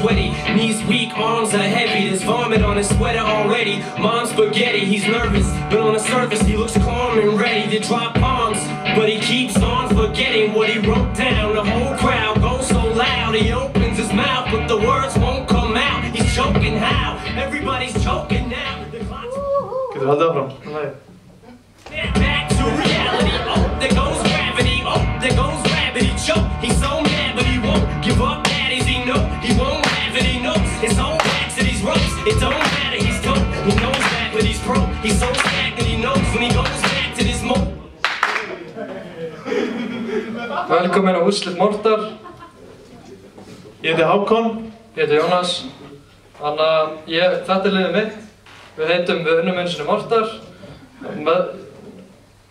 sweaty. Knees weak, arms are heavy. There's vomit on his sweater already. Mom's spaghetti, he's nervous, but on the surface he looks calm and ready to drop bombs. But he keeps on forgetting what he wrote down. The whole crowd goes so loud. He opens his mouth, but the words won't come out. He's choking how? Everybody's choking now. Getur haldið áfram? Back to reality. Oh, there goes gravity. Oh, there goes gravity. Choke. He's so mad, but he won't give up. That is he know. He won't have it. He knows his whole back to these ropes. It don't matter. He's dope. He knows that, but he's pro. He's so stagnant. He knows when he goes back to this mo. Velkomin á úrslit Mortar. Ég heiti Hákon. Ég heiti Jónas. Þetta er liðið mitt. Við heitum við unnum einu sinni Mortar.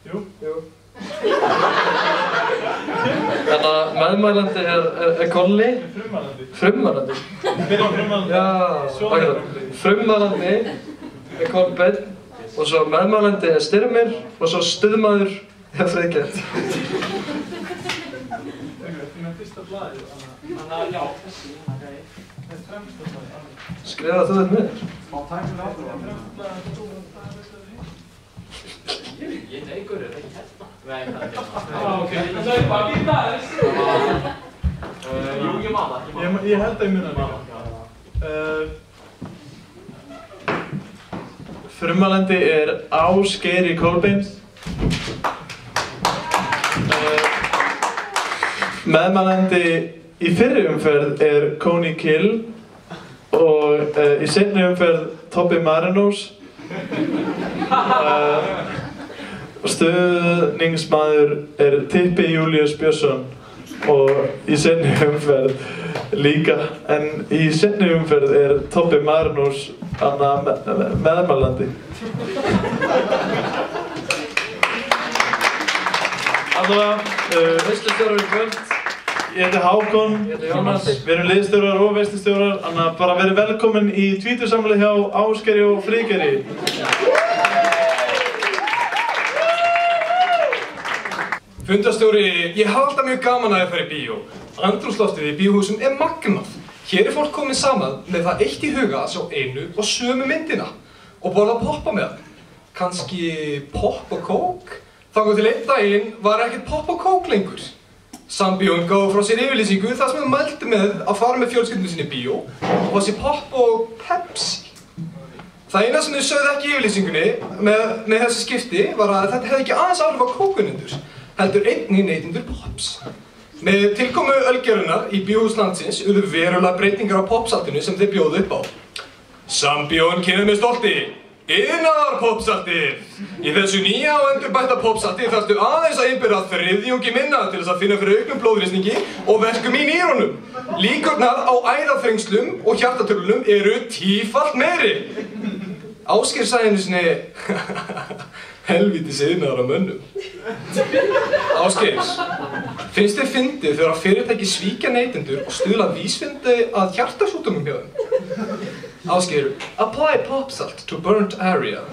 Jú. Þannig að meðmælandi er Kolli. Frummælandi. Frummælandi? Já, akkurat. Frummælandi er Kolbeinn og svo meðmælandi er Styrmir og svo stuðmaður er Friðgert. Skrifaðu þú þetta með þér? Ég neikur þetta ekki hérna. Nei, það er ekki hérna. Ok, það er bara býta þess. Jú, ég man það. Ég held að ég muna það. Frummælandi er Ásgeir Kolbeins. Meðmælandi í fyrri umferð er Coney Kill og í seinni umferð Tobbi Marinós. Stuðningsmaður er Tippi Júlíus Björnsson og í seinni umferð líka, en í seinni umferð er Tobbi Marinós meðmælandi. Veislustjórar í kvöld. Ég heiti Hákon. Ég heiti Jónas. Við erum liðstjórar og veislustjórar, þannig að bara verið velkomin í tvítusamlið hjá Ásgeiri og Friðgeiri. Fundarstjóri, ég hafa alltaf mjög gaman að fara í bíó. Andrúmsloftið í bíóhúsum er magnað. Hér er fólk komið saman með það eitt í huga að sjá einu og sömu myndina og borða poppa með það. Kannski popp og kók? Þangað til einn daginn var ekkert popp og kók lengur. Sambíón gáði frá sér yfirlýsingu þar sem þau mældu með að fara með fjölskyldunni sinni í bíó og fá sér popp og Pepsi. Það eina sem þau sögðu ekki í yfirlýsingunni með þessi skipti var að þetta hefði ekki aðeins áhrif á kókunundur, heldur einnig neytendur pops. Með tilkomu ölgerunnar í bíóhús landsins urðu verulega breytingar á popsaltinu sem þeir bjóðu upp á. Sambíón kynir með stolti iðnaðarpopsaltið. Í þessu nýja og endurbætta popsalti þarftu aðeins að innbyrða þriðjungi minna til þess að finna fyrir auknum blóðrýsningi og verkum í nýrunum. Líkurnar á æðaþrengslum og hjartatöflunum eru tífalt meiri. Ásgeir sagði einu sinni helvítis iðnaðar á mönnum. Ásgeir, finnst þér fyndið þegar fyrirtæki svíkja neytendur og stuðla vísvindi að hjartasjúkdómum hjá þeim? Ásgeir, apply popsalt to burnt area.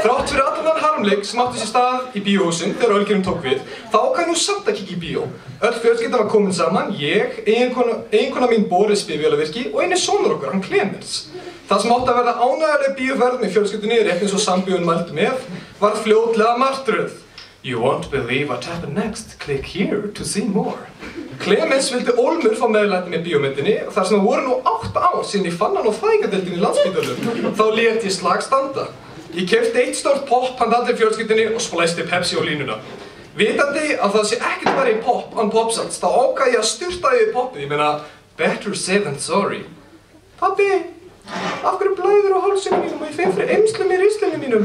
Þrátt fyrir allan þann harmleik sem átti sér stað í bíóhúsin þegar ölgerinn tók við, þá ákvað nú samt að kíkja í bíó. Öll fjölskyldan var komin saman, ég, eiginkona mín Boris bifvélavirki og eini sonur okkar, hann Clemens. Það sem átti að verða ánægjuleg bíóferð með fjölskyldunni rétt eins og Sambíón mældi með, var fljótlega martröð. You won't believe what happened next. Click here to see more. Clemens vildi ólmur fá meðlæti með bíómyndinni og þar sem það voru nú 8 ár síðan ég fann hann á fæðingardeildinni í Landspítalum, þá lét ég slag standa. Ég keypti eitt stórt popp handa allri fjölskyldunni og splæsti Pepsi á línuna. Vitandi að það sé ekkert verið í popp án popsalts, þá ákvað ég að sturta yfir poppið, ég meina, better safe than sorry. Pabbi, af hverju blæður á hálsinu mínum og ég finn fyrir eymslum í rislinu mínum?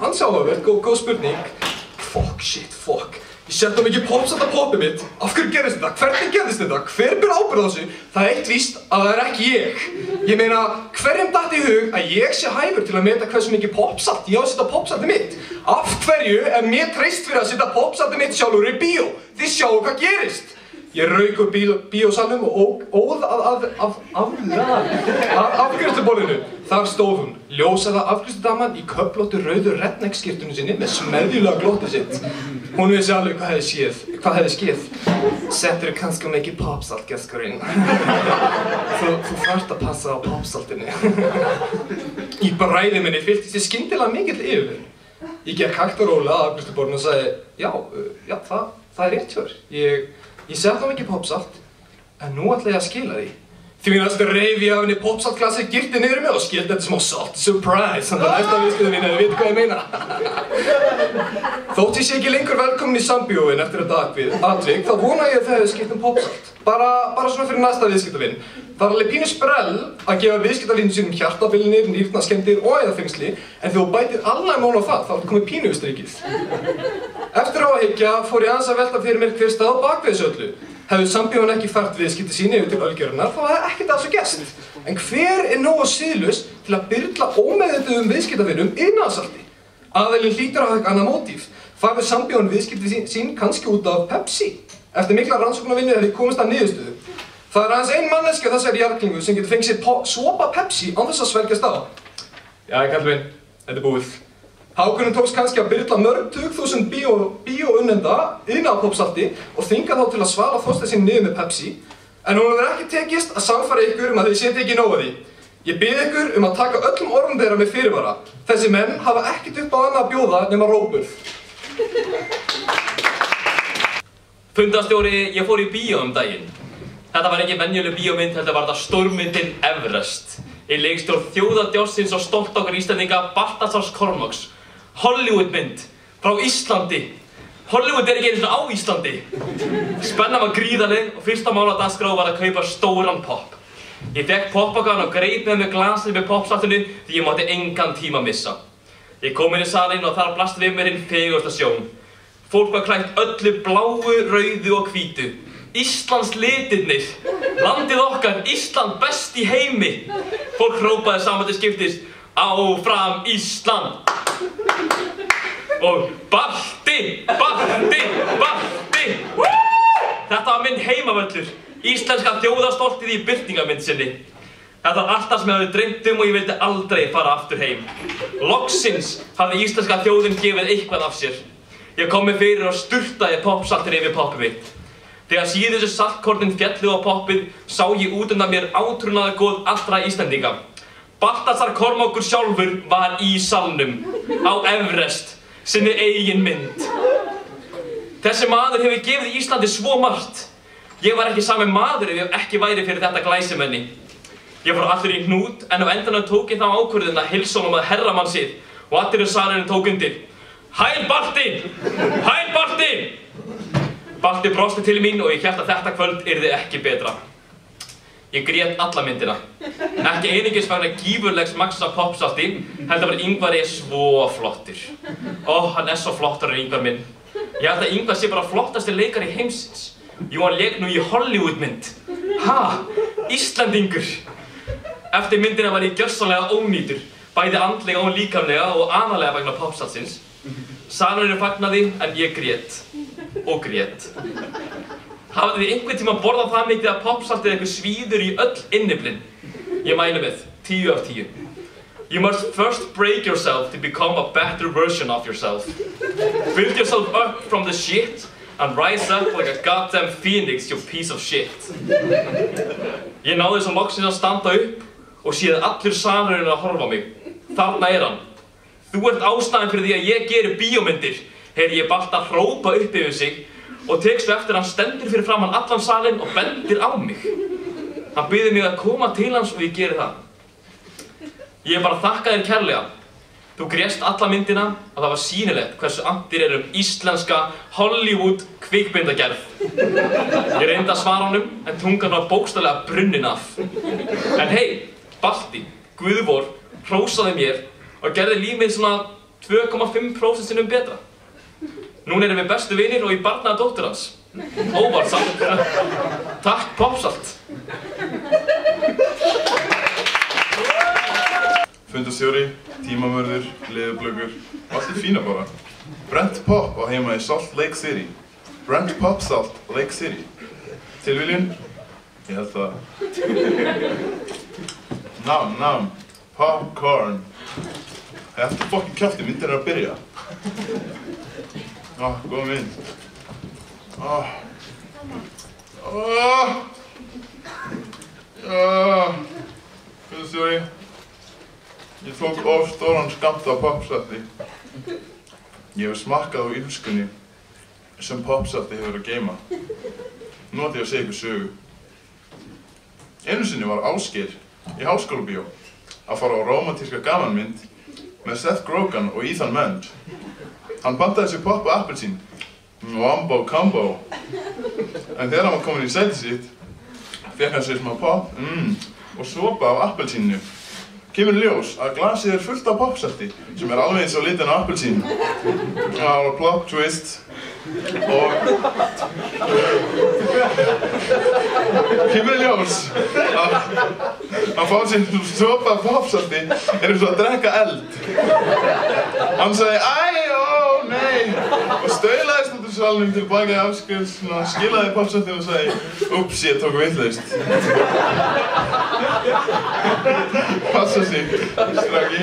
Ansáhugavert, góð spurning. Fuck, shit, fuck. Ég sett á mikið popsalt á poppið mitt. Af hverju gerðist þetta? Hvernig gerðist þetta? Hver ber ábyrgð á þessu? Það er eitt víst að það er ekki ég. Ég meina, hverjum datt í hug að ég sé hæfur til að meta hversu mikið popsalt ég á að setja á popsaltið mitt? Af hverju er mér treyst fyrir að setja popsaltið mitt sjálfur í bíó? Þið sjáu hvað gerist. Ég rauk úr bíósalnum og óð að afgreiðsluborðinu. Þar stóð hún, ljósaða afgreiðsludaman í köflóttu rauðu redneck-skyrtunni sinni með smeðjulega glottið sitt. Hún vissi alveg hvað hefði skeð. Setturðu kannski mikið popsalt, geskurinn? Þú þarft að passa á popsaltinu. Í bræði minni fylltist ég skyndilega mikill yfirvegun. Ég gekk hægt og rólega að afgreiðsluborðinu og sagði, já, það er rétt hjá þér. Ég sett á mikið popsalt, en nú ætla ég að skila því. Því næst reif ég af henni popsaltglassi, girti niður mig og skildi þetta smá salt surprise. Þannig að næsta viðskiptavin ef þið vitið hvað ég meina. Þótt ég sé ekki lengur velkomin í sambíóin eftir þetta atvik, þá vona ég að það hefði skipt popsalt. Bara svona fyrir næsta viðskiptavin. Það er alveg pínu sprell að gefa viðskiptavinum sínum hjartabilanir, nýrnaskemmdir og eða fengsli, en þegar þú bætir alnæmi á það, þá ertu komið pínu við strikið. Eftir á að hyggja fór ég aðeins að velta fyrir mér hver stað á bak við þessu öllu. Hefðu sambíóin ekki fært viðskipti sín yfir til ölgjörinnar, þá hefði ekkert að þessu gerst. En hver er nógu siðlaus til að byrla ómeðvituðum viðskiptavinum iðnaðarsalti? Aðilinn hlýtur að hafa eitthvað annað mótíf. Færði sambíóin viðskipti sín kannski út af Pepsi? Eftir mikla rannsóknarvinnu hefði komist að niðurstöðu. Það er aðeins ein manneskja þessari jarðklingu sem getur fengið sér sopa Pepsi án þess að svelgjast á. Jæja, kallinn minn, þetta er búið. Hákonum tókst kannski að byrla mörg 20.000 bíóunnenda iðnaðarpopsalti og þvinga þá til að svala þorsta sín niður með Pepsi, en hún hefur ekki tekist að sannfæra ykkur að þið setja ekki nóg að því. Ég bið ykkur að taka öllum orðum þeirra með fyrirvara. Þessi menn hafa ekkert upp á annað að bjóða nema rópur. Fundarstjóri, ég fór í bíó daginn. Þetta var ekki venjuleg bíómynd, heldur var þetta stórmyndin Everest. Í leikstjórn þjóðardjársins og stolt okkar Íslendinga Baltasars Kormáks. Hollywoodmynd frá Íslandi. Hollywood er ekki einu svona á Íslandi. Spennan var gríðarleg og fyrsta mál á dagskrá var að kaupa stóran popp. Ég fékk poppakkan og greip með glasið með poppsaltinu því ég mátti engan tíma missa. Ég kom inn í salinn og þar blasti við mér hinn fegursta sjón. Fólk var klætt öllu bláu, rauðu og hvítu. Íslands litirnir. Landið okkar, Ísland best í heimi. Fólk hrópaði saman til skiptis, áfram Ísland. Og Balti, Balti, Balti. Þetta var minn heimavöllur. Íslenska þjóðarstoltið í birtingarmynd sinni. Þetta var allt það sem ég hafði dreymt og ég vildi aldrei fara aftur heim. Loksins hafði íslenska þjóðin gefið eitthvað af sér. Ég kom mig fyrir og sturtaði poppsaltinu yfir poppið mitt. Þegar síðustu saltkornin fjallu á poppið sá ég út undan mér átrúnaðargoð allra Íslendinga. Baltasar Kormákur sjálfur var í salnum, á Everest, sinni eigin mynd. Þessi maður hefur gefið Íslandi svo margt. Ég var ekki sami maður ef ég ekki væri fyrir þetta glæsimenni. Ég fór allur í hnút en á endanum tók ég þá ákvörðun að heilsa honum að herramann sið og allir í salinu tók undir. Hæl Balti! Hæl Balti! Balti brosti til mín og ég hélt að þetta kvöld yrði ekki betra. Ég grét alla myndina. Ekki einungis vegna gífurlegs magns af poppsalti, heldur var Ingvar svo flottur. Hann er svo flottur en Ingvar minn. Ég held að Ingvar sé bara flottasti leikari heimsins. Jú, hann lék nú í Hollywoodmynd. Íslandingur. Eftir myndina var ég gjörsamlega ónýtur, bæði andlega og líkamlega og analega vegna poppsaltsins. Salurinn fagnaði en ég grét. Og grét. Hafið þið einhvern tíma borðað það mikið að poppsaltið eitthvað svíður í öll innyflin? Ég mæli með 10 af 10. You must first break yourself to become a better version of yourself. Build yourself up from the shit and rise up like a goddamn phoenix, you piece of shit. Ég náði svo loksins að standa upp og séð allir salurinn að horfa á mig. Þarna er hann. Þú ert ástæðan fyrir því að ég geri bíómyndir, heyri ég Balta hrópa upp yfir sig og tek svo eftir hann stendur fyrir framan allan salinn og bendir á mig. Hann biður mig að koma til hans og ég geri það. Ég bara þakka þér kærlega. Þú grést alla myndina og það var sýnilegt hversu andir eru íslenska Hollywood kvikmyndagerð. Ég reyndi að svara honum en tungan var bókstaflega brunnin af. En hey, Balti, Guðvor, hrósaði mér og gerði líf mitt svona 2,5% sinnum betra. Núna erum við bestu vinir og ég barnaði dóttur hans. Óvart samt. Takk, poppsalt. Fundarstjóri, tímamörður, leðurblöggur, allt er fína bara. Brent Pop á heima í Salt Lake City. Brent Pop Salt Lake City. Tilviljun? Ég held það. Nam, Popcorn. Þetta fucking kjafti, myndin að byrja. Góð mynd. Fundarstjóri, ég tók of stóran skammt af popsalti. Ég hef smakkað á illskunni sem popsalti hefur að geyma. Nú ætla ég að segja ykkur sögu. Einu sinni var Ásgeir í Háskólabíó að fara á rómantíska gamanmynd með Seth Rogen og Ethan Mund. Hann pantaði sér popp og appelsín, Wombo Combo. En þegar hann var kominn í sætið sitt, fékk hann sér smá popp og sopa af appelsínu. Kemur í ljós að glasið fullt af popsalti sem alveg eins á litin á appelsínu. Það var plot twist og kemur í ljós að hann fá sér sopa af popsalti eins og að drekka eld. Hann sagði æ, ó, nei og staulaðist út úr salnum tilbaka í afskrift, skilaði popsaltinu og sagði ups, ég tók vitlaust. Passa sig, stráki.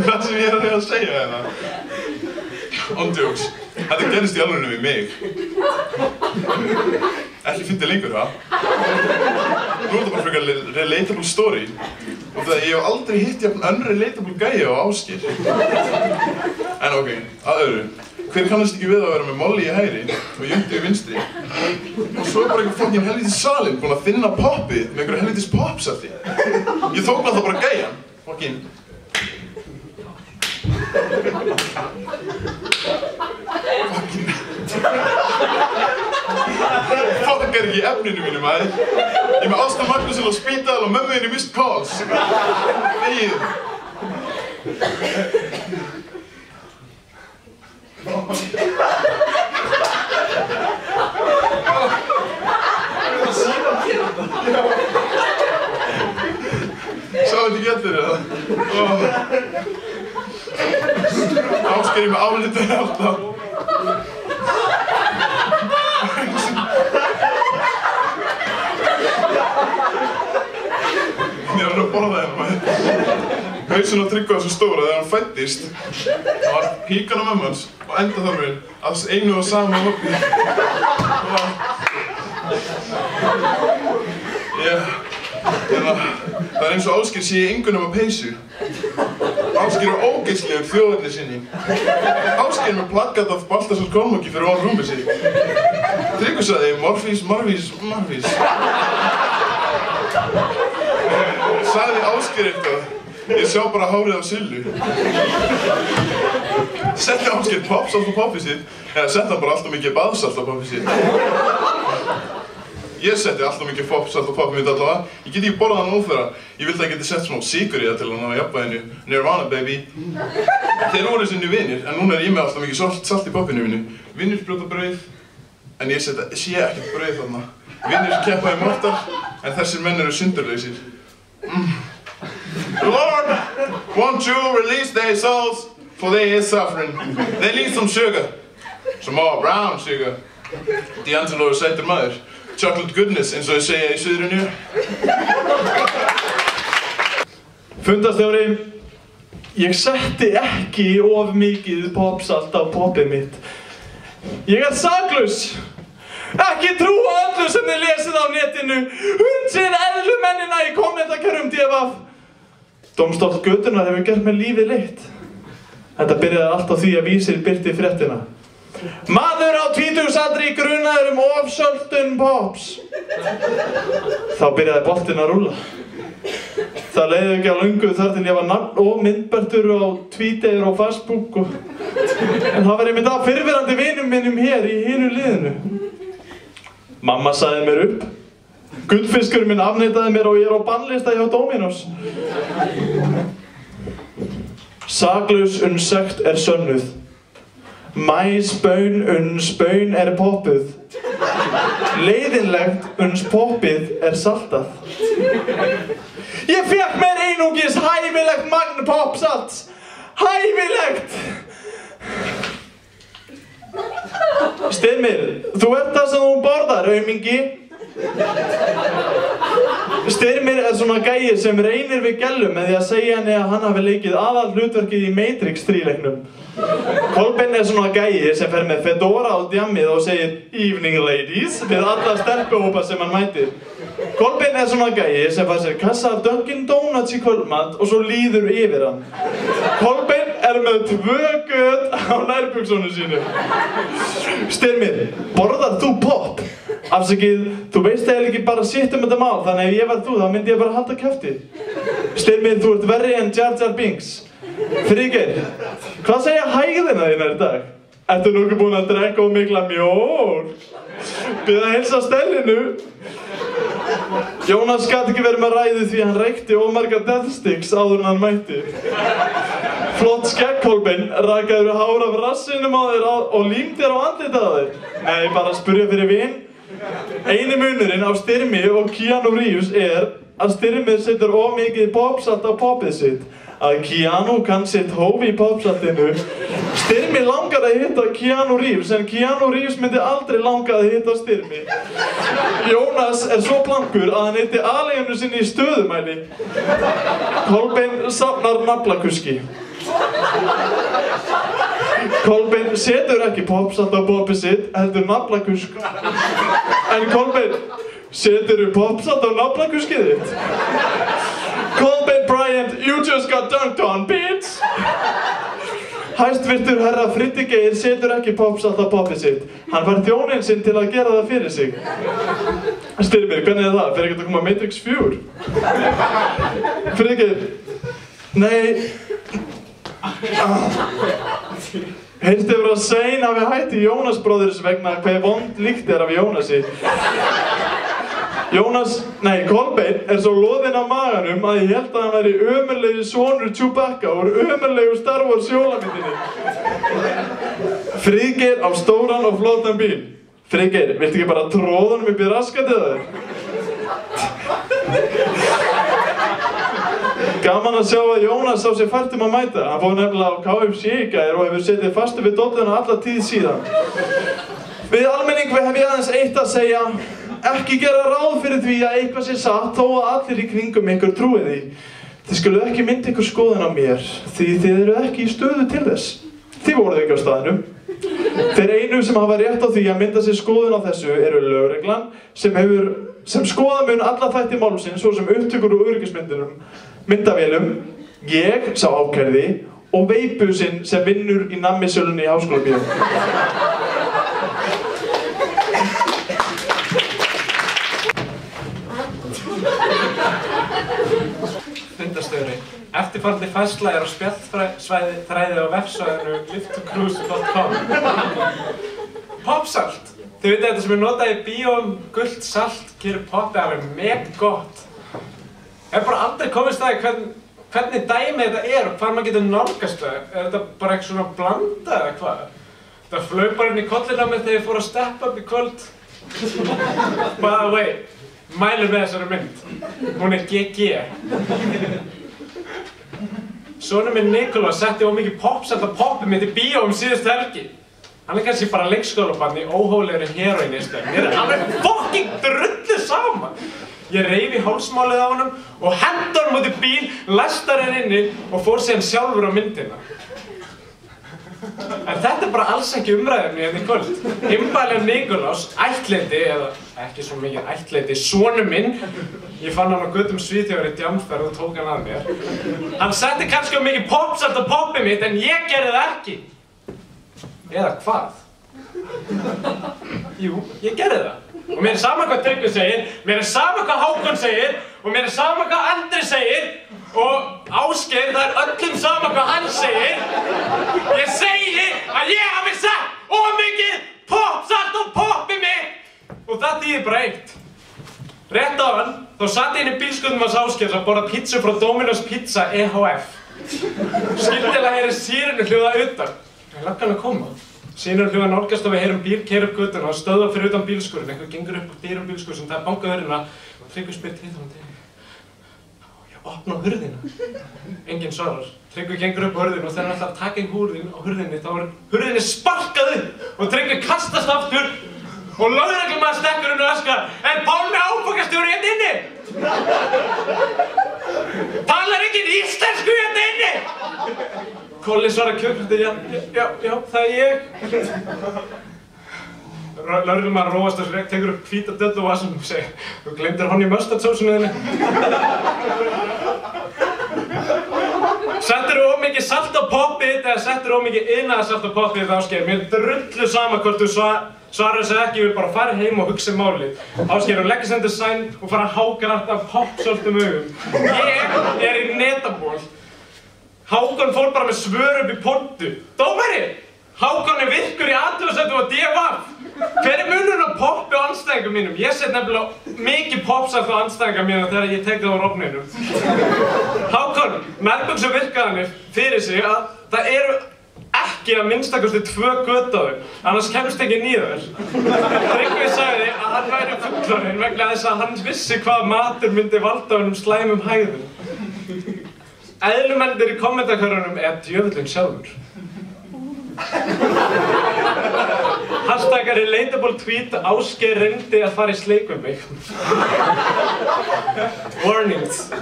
Það sem ég reyna að segja hérna. Ondjóks, þetta gerist í alvörinu við mig. Ekki fyndið lengur, ha? Nú er þetta bara frekar relatable story. Og það ég hef aldrei hitt jafn unrelatable gæja á Ásgeir. En ok, að öðru. Hver kannast ekki við að vera með Molly í hægri og Jöndi í vinstri? Og svo bara einhver fucking helvítis salinn búinn að þinna poppið með einhverju helvítis popsalti. Ég tók náttúrulega bara gæjan. Fucking... Fuckar ekki í efninu mínu, maður. Ég er með Ásta Magnússon á spítal og mömmu henni missed calls. Þegið. Sá þetta ekki allir, eða? Ásgeir með álitið alltaf. Ég var að borða hérna, maður. Hausinn á Tryggva var svo stór að þegar hann fæddist, það var píkan á mömmu hans og endaþarmurinn af einu og sama hoppi. Það er eins og Ásgeir sé í engu nema peysu. Ásgeir er ógeðslegur þjóðerni sinni. Ásgeir með plakat af Baltasar Kormáki fyrir ofan rúmið sitt. Tryggvi sagði Morfís, Morfís, Morfís. Sagði Ásgeir eitthvað, ég sjá bara hárið af Sillu. Setti Ásgeir popsalt á poppið sitt, eða setti hann bara alltaf mikið baðsalt á poppið sitt. Ég setti alltaf mikið popsalt á poppið mitt allavega. Ég get ekki borðað hann óþverra. Ég vildi að ég geti sett smá sykur í það til að ná jafnvæginu. Nirvana baby. Þeir voru sinni vinir, en núna er ég með alltaf mikið salt í poppinu mínu. Vinir brjóta brauð, en ég sé ekkert brauð þarna. Vinir keppa í mortar, en þessir menn eru sundurlausir. Lord, won't you release their souls, for they is suffering. They need some sugar. Some more brown sugar. D'Angelo er sætur maður. Chocolate goodness, eins og ég segja í suðrinu. Fundarstjóri, ég setti ekki of mikið popsalt á poppið mitt. Ég er saklaus. Ekki trúa öllu sem þið lesið á netinu. Hundsið eðlumennina í kommentakerfum DFF. Dómstóll götunnar hefur gert mér lífið leitt. Þetta byrjaði allt á því að Vísir birti fréttina. Maður á tvítugsaldri grunaður ofsöltun pops. Þá byrjaði boltinn að rúlla. Það leiði ekki á löngu þar til ég var nafn og myndbærtur á Twitter og Facebook en það var einmitt af fyrrverandi vinum minnum hér í hinu liðinu. Mamma sagði mér upp. Gullfiskurinn minn afneitaði mér og ég er á bannlista hjá Dominos. Saklaus sekt er sönnuð. Mæsbaun spaun er poppuð. Leiðinlegt poppið er saltað. Ég fékk mér einungis hæfilegt magn popsalts. Hæfilegt! Styrmir, þú ert það sem þú borðar, aumingi. Styrmir svona gæi sem reynir við Gellu með því að segja henni að hann hafi leikið aðal hlutverkið í Matrix 3-leiknum. Kolbeinn svona gæi sem fer með fedora á djammið og segir Evening ladies við alla stelpuhópa sem hann mætir. Kolbeinn svona gæi sem fær sér kassa af Dunkin Donuts í kvöldmat og svo líður yfir hann. Kolbeinn með 2 göt á nærbuxunum sínu. Styrmir, borðar þú pop? Afsakið, þú veist eiginlega ekki bara sitt þetta mál, þannig ef ég var þú þá myndi ég bara halda kjafti. Styrmir, þú ert verri en Jar Jar Binks. Friðgeir, hvað segja hægðina þínar í dag? Ertu nokkuð búinn að drekka of mikla mjólk? Bið að heilsa Stellinu. Jónas gat ekki verið með ræðu því hann reykti ómarga death sticks áður en hann mætti. Flott skegg, Kolbeinn, rakaður hár af rassinum á þér og límdir á andlitið á þér. Nei, bara spurja fyrir vin. Eini munurinn á Styrmi og Keanu Reeves að Styrmir setur of mikið popsalt á popið sitt. Að Keanu kann sitt hóf í popsaltinu. Styrmi langar að hitta Keanu Reeves en Keanu Reeves myndi aldrei langa að hitta Styrmi. Jónas svo blankur að hann hitti aðleginu sinni í stöðumæli. Kolbeinn safnar naflakuski. Kolbeinn setur ekki popsalt á popið sitt, heldur naflakusk. En Kolbeinn, seturðu popsalt á naflakuskið þitt? Kolbeinn Bryant, you just got dunked on, bitch! Hæstvirtur herra Friðgeir setur ekki popsalt á popið sitt. Hann fær þjóninn sinn til að gera það fyrir sig. Styrmir, hvernig það? Fer ekki að koma Matrix 4? Friðgeir, nei... Heyrst yfir að Sein hafi hætti Jónas bróðurs vegna hver vond líkt af Jónasi. Kolbeinn svo loðinn á maganum að ég held að hann væri ömurlegi sonur Chewbacca úr ömurlegu Star Wars jólamyndinni. Friðgeir á stóran og flottan bíl. Friðgeir, viltu ekki bara tróða honum upp í raskatið á þér? Gaman að sjá að Jónas sá sér fært að mæta. Hann fór nefnilega á KFC í gær og hefur setið fastu við dolluna alla tíð síðan. Við almenning hef ég aðeins eitt að segja. Ekki gera ráð fyrir því að eitthvað sé satt þó að allir í kringum ykkur trúi því. Þið skuluð ekki mynda ykkur skoðun á mér því þið eru ekki í stöðu til þess. Þið voruð ekki á staðnum. Þeir einu sem hafa rétt á því að mynda sér skoðun á þessu eru lögreglan sem skoða mun alla þætti málsins svo sem upptökur og öryggismyndunum, myndavélum, ég sá ákærði og veipusinn sem vinnur í nammisölunni í Háskólabíó. Fundarstjóri, eftirfarandi færsla á spjallþræði á vefsvæðinu liftocruise.com. Popsalt. Þið veitir þetta sem notað í bíóm, gult salt, gerir popið alveg megagott. Ég hef bara aldrei komist að hvernig dæmi þetta og hvað maður getur nálgast það. Þetta bara eitthvað svona blanda eða hvað? Það flaug bara inn í kollinn á mér þegar ég fór að steppa upp í kvöld. By the way, mælum með þessari mynd. Hún GG. Sonur minn Nikolás setti mikið popsalt á popið mitt í bíóm síðustu helgi. Hann kannski bara leikskólabarn í óhólegri heroínistu. Mér alveg fucking drullu saman. Ég reif í hálsmálið á honum og hendi honum út í bíl, læstar henni inni og fór síðan sjálfur á myndina. En þetta bara alls ekki umræðunni hérna í kvöld. Himbælja Nikolás, ættleiti, eða ekki svo mikið ættleiti, sonur minn. Ég fann hann á götum Svíþjóðar í djamferð og tók hann að mér. Hann setti kannski mikið popsalt á popið mitt en ég gerði það ekki. Eða hvað? Jú, ég gerði það. Og mér sama hvað Tryggvi segir, mér sama hvað Hákon segir og mér sama hvað Andri segir og Ásgeir, það öllum sama hvað hann segir. Ég segi að ég hafi sett of mikið popsalt á popið mitt og það þýðir bara eitt. Rétt á hann, þá satt ég inn í bílskutnum hans Ásgeirs að borða pizzu frá Domino's Pizza EHF. Skyndilega heyri sírenu hljóða utan. Ég lakka hann að koma. Sínur hljóða nálgast og við heyrum bíl keyra upp götuna og stöðva fyrir utan bílskúrinn. Einhver gengur upp á dyrum bílskúrsins, það er bankað hurðina og Tryggvi spyr til hann. Já, opna hurðina. Enginn svarar. Tryggvi gengur upp á hurðinu og þegar hann ætlar að taka í húrðin á hurðinni þá er hurðinni sparkað upp og Tryggvi kastast aftur og lögreglumaður stekkur inn og öskrar: Er Pálmi áfangastjóri hérna inni? Talar enginn íslensku hérna inni? Kolli svarar kjökrandi: Já, það er ég. Lögreglumaður róast og tekur upp hvíta döllu og vasanum og segir: Þú gleymdir honey mustard sósunni þinni. Settirðu of mikið salt á poppið eða settirðu of mikið iðnaðarsalt á poppið Ásgeir? Mér er drullu sama hvort þú svarar þessu ekki, ég vil bara fara heim og hugsa málið. Ásgeir, hún leggir sig undir sæng og fara að hágrátt af poppsöltum augum. Ég er í netaból. Hákon fór bara með svör upp í pontu. Dómari! Hákon er virkur í athugasemdum á DFF. Hver er munurinn á poppi og andstæðingum mínum? Ég set nefnilega mikið poppsalt á andstæðingar mína þegar ég tek það á rofninum. Hákon, meðbuxur virkaðanir fyrir sig að það eru ekki að minnstakosti 2 göt á þeim, annars kemst ekki nýður. Tryggvi sagði að hann væri fullorðinn vegna þess að hann vissi hvað matur myndi valda honum slæmum hægðum. Eðlumennir í kommentarkörunum er djöfullinn sjálfur. Hashtag relatable tweet: Ásgeir reyndi að fara í sleik við mig. Warnings.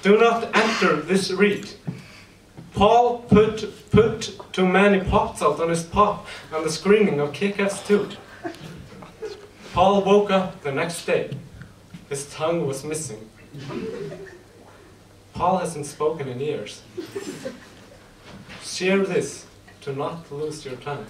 Do not enter this read. Paul put too many pop salt on his pop on the screening of Kick-Ass 2. Paul woke up the next day. His tongue was missing. Paul hasn't spoken in years. Share this to not lose your tongue.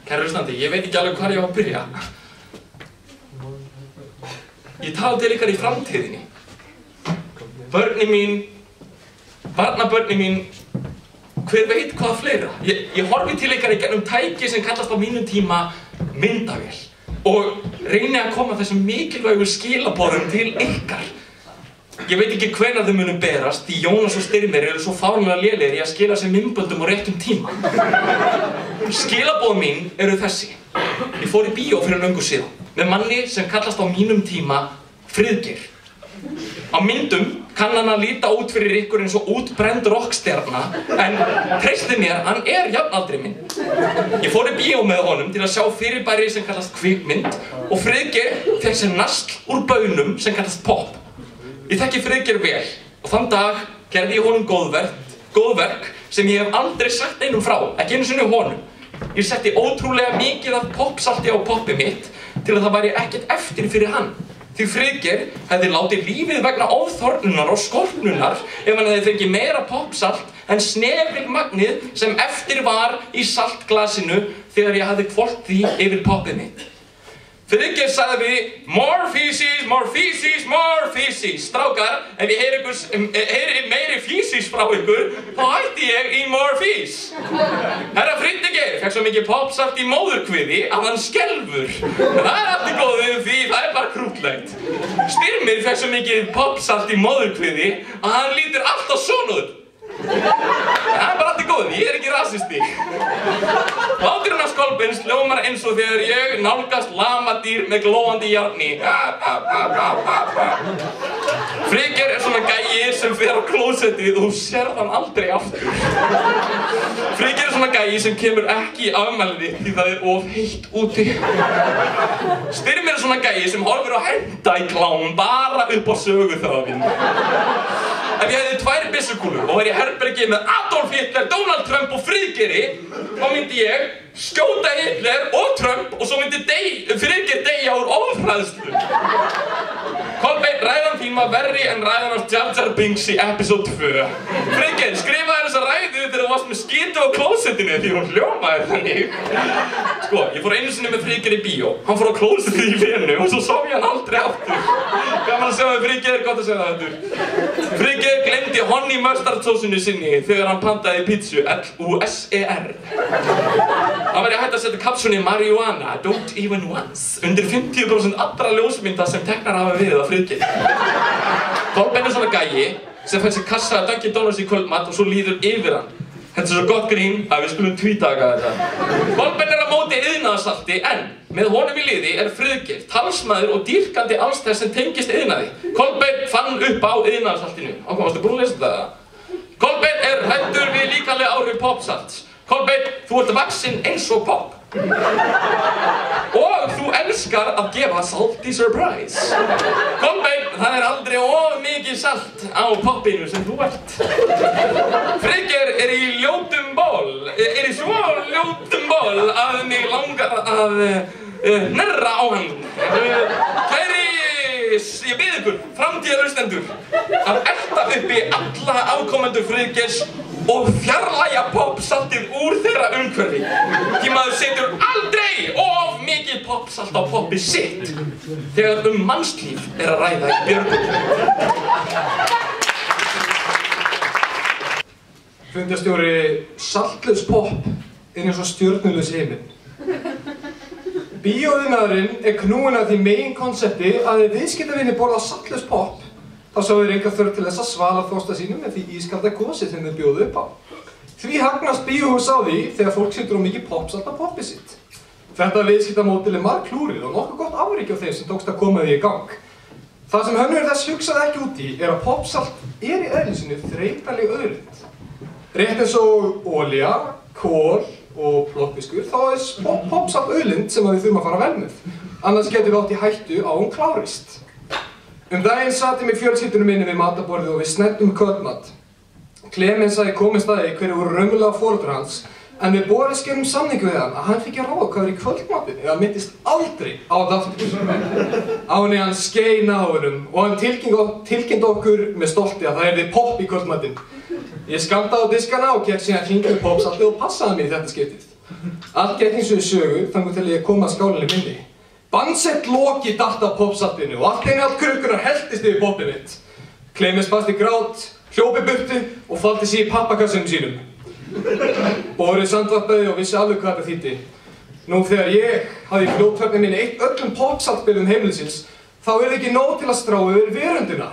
Kæru hlustandi, ég veit ekki alveg hvar ég á að byrja. Ég tala til ykkar í framtíðinni. Börnin mín, barnabörnin mín, hver veit hvað fleira. Ég horfi til ykkar í gennum tæki sem kallast á mínum tíma myndavél og reyni að koma þessum mikilvægu skilaboðum til ykkar. Ég veit ekki hvenær þau munum berast, því Jónas og Styrmir eru svo fáránlega lélegir í að skila sér myndböndum á réttum tíma. Skilaboð mín eru þessi. Ég fór í bíó fyrir löngu síðan með manni sem kallast á mínum tíma Friðgeir. Á myndum kann hann að líta út fyrir ykkur eins og útbrennd rockstjarna, en treysti mér, hann er jafnaldri minn. Ég fór í bíó með honum til að sjá fyrirbæri sem kallast kvikmynd og Friðgeir fékk sér nasl úr baunum sem kallast pop. Ég þekki Friðgeir vel og þann dag gerði ég honum góðverk sem ég hef aldrei sagt einum frá, ekki einu sinni honum. Ég setti ótrúlega mikið af poppsalti á poppið mitt til að það væri ekkert eftir fyrir hann. Því Friðgeir hefði látið lífið vegna óþornunar og skorpnunar ef hann hefði fengið meira poppsalt en snefilmagnið sem eftir var í saltglasinu þegar ég hafði hvolft því yfir poppið mitt. Friðgeir sagði við: More feces, more feces, more feces. Strákar, ef ég heyri meiri feces frá ykkur, þá hætti ég í more feces. Herra Friðgeir fekk svo mikið poppsalt í móðurkviði að hann skelfur. Það er allt í góðu því það er bara krútlegt. Styrmir fekk svo mikið poppsalt í móðurkviði að hann lítur alltaf svona út. Það er bara allt í góðu, ég er ekki rasisti. Hláturinn af Kolbeins hljómar eins og þegar ég nálgast lamadýr með glóandi járni. Friðgeir er svona gæi sem fer á klósettið og sérð hann aldrei aftur. Friðgeir er svona gæi sem kemur ekki í afmælið því það er of heitt úti. Styrmir er svona gæi sem horfir á hentai-klám bara upp á söguþráðinn. Ef ég hefði 2 byssukúlur og væri í herbergi með Adolf Hitler, Donald Trump og Friðgeiri, þá myndi ég skjóta Hitler og Trump og svo myndi Friðgeir deyja úr ofhræðslu. Kolbeinn, ræðan þín var verri en ræðan hans Jar Jar Binks í episode 2. Friðgeir, skrifaði þessa ræðu þegar þú varst með skitu á klósettinu því hún hljómaði þannig. Sko, ég fór einu sinni með Friðgeir í bíó. Hann fór á klósettinu í Lenu og svo sá ég hann aldrei aftur. Gaman að sjá þig Friðgeir, gott að sjá það aftur. Friðgeir glemdi honey mustard sósunni sinni þegar hann pantaði pítsu L-U-S-E-R. Hann væri hægt að setja kapsunni marijuana, don't even once, undir 50% allra ljósmynda sem teknar hafa verið af Friðgeir. Kolbeinn er svona gæi sem fær sér kassa af Dunkin' Donuts í kvöldmat og svo líður yfir hann. Þetta er svo gott grín að við skulum tvítaka þetta. Kolbeinn er á móti iðnaðarsalti en með honum í liði er Friðgeir talsmaður og dýrkandi alls þess sem tengist iðnaði. Kolbeinn fann upp á iðnaðarsaltinu. Ákveð, varstu búinn að lesa þetta? Kolbeinn er hræddur við líkamleg áhrif popsalts. Kolbeinn, þú ert vaxinn eins og pop. Og þú elskar að gefa salty surprise. Kolbeinn, það er aldrei of mikið salt á poppinu sem þú ert. Friðgeir er í ljótum ból, er í svo ljótum ból að mig langar að nerra á hann. Ég bið ykkur, framtíðarhlustendur, að elta uppi alla afkomendur Friðgeirs og fjarlægja popsaltið úr þeirra umhverfi. Því maður setur aldrei of mikið popsalt á poppið sitt þegar mannslíf er að ræða í björgum. Fundarstjóri, saltlaus pop er eins og stjörnulaus himinn. Bíóiðnaðurinn er knúinn af því meginkonsepti að ef viðskiptavinir borða saltlaus pop þá sáu þeir enga þörf til þess að svala þorsta sínum með því ískalda gosi sem þeir bjóðu upp á. Því hagnast bíóhús á því þegar fólk setur of mikið popsalt á poppið sitt. Þetta viðskiptamódel er margklúrið og nokkuð gott afrek á þeim sem tókst að koma því í gang. Það sem hönnuður þess hugsaði ekki út í er að popsalt er í eðli sínu þreytanleg auðlind. Rétt eins og olía, kol og plokkfiskur, þá er popsalt auðlind sem við þurfum að fara vel með. Annars getum við átt í hættu á hún klárist. Daginn sat ég með fjölskyldunum minni við matarborðið og við snæddum kvöldmat. Clemens sagði komið staði hverju voru raunverulega foreldrar hans, en við Boris gerum samningu við hann að hann fikk að ráða hvað er í kvöldmatinn eða myndist aldrei á þetta aftur. Áni hann skein á honum og hann tilkynnti okkur með stolti að það yrði pop í kvöldmatinn. Ég skamdaði á diskana og gekk síðan hringið popsaltið og passaði mig í þetta skiptið. Allt gekk eins og í sögu þangað til ég kom að skálinni minni. Bandsett loki datt af popsaltinu og allt einu allt krukkunar helltist yfir poppið mitt. Clemens bast í grát, hljópi burtu og faldi sig í pappakassunum sínum. Boris andvarpaði og vissi alveg hvað þetta þýddi. Nú þegar ég hafði í fljótfærni minni eitt öllum popsaltbyrjum heimilisins, þá ekki nóg til að strá yfir veröndina.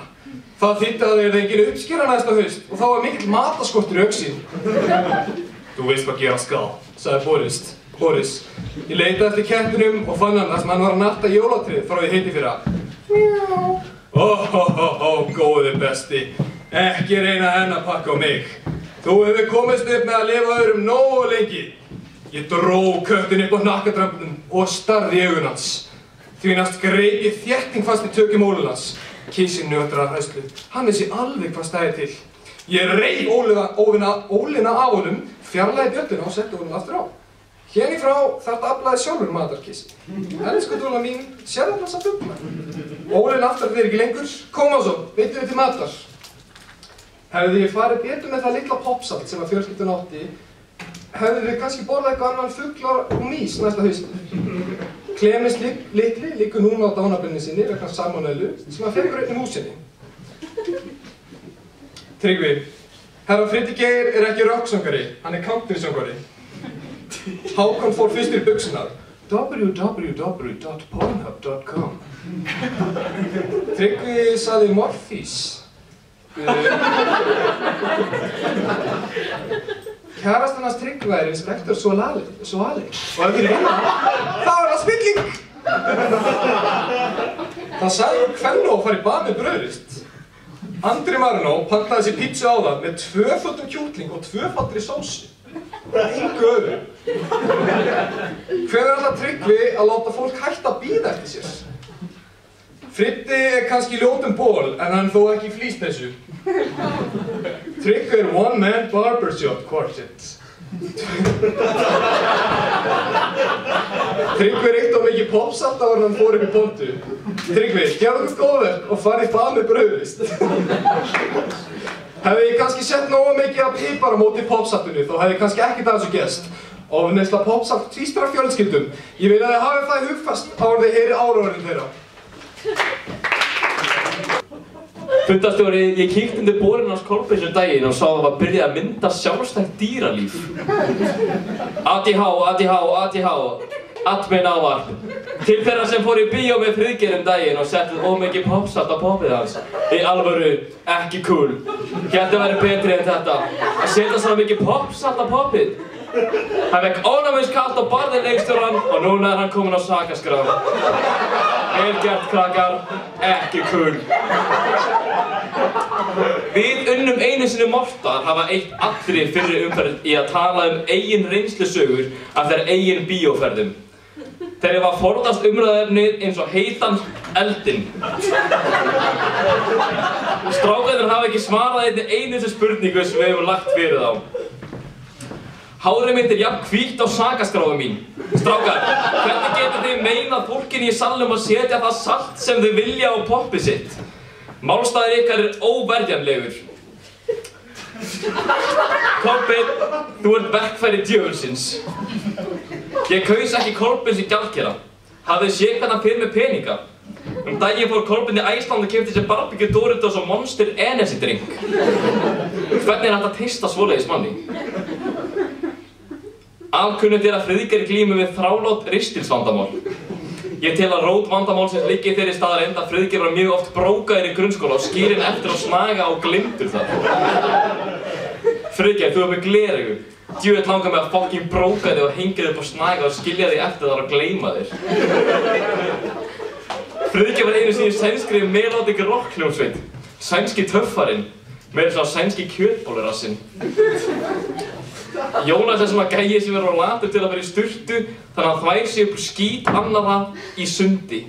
Það þýddi að það engin uppskera næsta haust og þá var mikill mataskortur í augsýn. Þú veist hvað gera skal, sagði Boris. Ég leitaði eftir kettinum og fann hann þar sem hann var að natta jólatrið frá því heiti fyrra. Góði besti, ekki reyna henn að pakka á mig. Þú hefur komist upp með að lifa öðrum nógu lengi. Ég dró köttin upp á hnakkadrampnum og starði í augun hans. Því næst greip ég þéttingfast í tökum ólun hans. Kísinn nötrar af hræðslu. Hann vissi alveg hvað stæði til. Ég reif ólina af honum, fjarlæði bjölluna og setti honum aftur á. Hérni frá þarft aflaði sjálfur matarkissi. Elsku dúlla mín, sérðu að blessa fugla. Ólinn aftar þér ekki lengur. Koma svo, veitum við til matar. Hefði ég farið betur með það litla popsalt sem að fjölskyldun átti, hefði við kannski borðað eitthvað annan fuglar og mís næsta haust. Clemens litli liggur núna á dánarbyrni sinni vegna salmonellu sem hann fekk raun í húsinni. Tryggvi, herra Friðgeir er ekki rocksöngari, hann er countrysöngari. Hákon fór fyrstur í buxurnar. www.pornhub.com Tryggvi sagði morfís. Kærastan hans Tryggva er inspektor Svali. Og ef þið reyna, þá er það spilling! Það sagði Kvenno að fara í bað með brauðrist. Andri Marino pantaði sér pítsu á það með 2-földum kjúkling og 2-faldri sósu. Engu öðru. Hvenær ætlar Tryggvi að láta fólk hætta að bíða eftir sér? Fritti er kannski ljótum ból, en hann þó ekki í flíspeysu. Tryggvi er one-man barbershop quartet. Tryggvi reykti of mikið popsalt áður en hann fór upp í pontu. Tryggvi, gerðu okkur góðverk og farið í bað með brauðrist. Hefði ég kannski sett nógu mikið af pipar á móti popsaltinu, þá hefði kannski ekkert að þessu gerst. Ofneysla popsalt tvístrar fjölskyldum. Ég vil að þið hafið það hugfast áður þið heyri áróðurinn þeirra. Fundarstjóri, ég kíkti undir borinn hans Kolbeins daginn og sá að það var byrjað að mynda sjálfstætt dýralíf. ADH, admin ávarp. Til þeirra sem fór í bíó með Friðgeir daginn og settu mikið popsalt á poppið hans. Í alvöru, ekki cool. Hérna væri betri en þetta. Að setja svona mikið popsalt á poppið. Hann fekk ónæmiskalt á barðið leikstjóran og núna hann kominn á sakaskrá. Vel gert, krakkar. Ekki cool. Við unnum einu sinni Mortar hafa eitt allri fyrri umferð í að tala eigin reynslusögur af þeirra eigin bíóferðum. Þeir hafa forðast umræðuefnið eins og heitan eldinn. Strákarnir hafa ekki svarað einni einustu spurningu sem við hefum lagt fyrir þá. Hárið mitt jafn hvítt á sakaskráðu mín. Strákar, hvernig getur þið meinað fólkinu í salnum að setja það salt sem þau vilja á poppið sitt? Málstaður ykkar óverjanlegur. Kolbeinn, þú ert verkfæri djöfulsins. Ég kaus ekki Kolbeins í gjaldkera. Hafið þið séð hvað hann fyrir með peninga? Daginn fór Kolbeinn í Æsland og keypti sér barbecue Doritos og Monster Energy drink. Hvernig hægt að teista svoleiðis manni? Alkunnugt að Friðgeir glímir við þrálát ristilsvandamál. Ég tel að rót vandamálsins liggi þeirri staðareynd að Friðgeir var mjög oft brókaður í grunnskóla og skýrinn eftir að snaga og gleymdur það. Friðgeir, þú með gleraugu. Djöfull langar mig að fucking bróka þig og hengja þig upp á snaga og skilja þig eftir þar og gleyma þér. Friðgeir var einu sinni sænskri melodic rockhljómsveit. Sænski töffarinn. Meira svona sænski kjötbólurassinn. Jónas er svona gæi sem verður á latur til að vera í sturtu þannig að hann þvær sig upp skít annarra í sundi.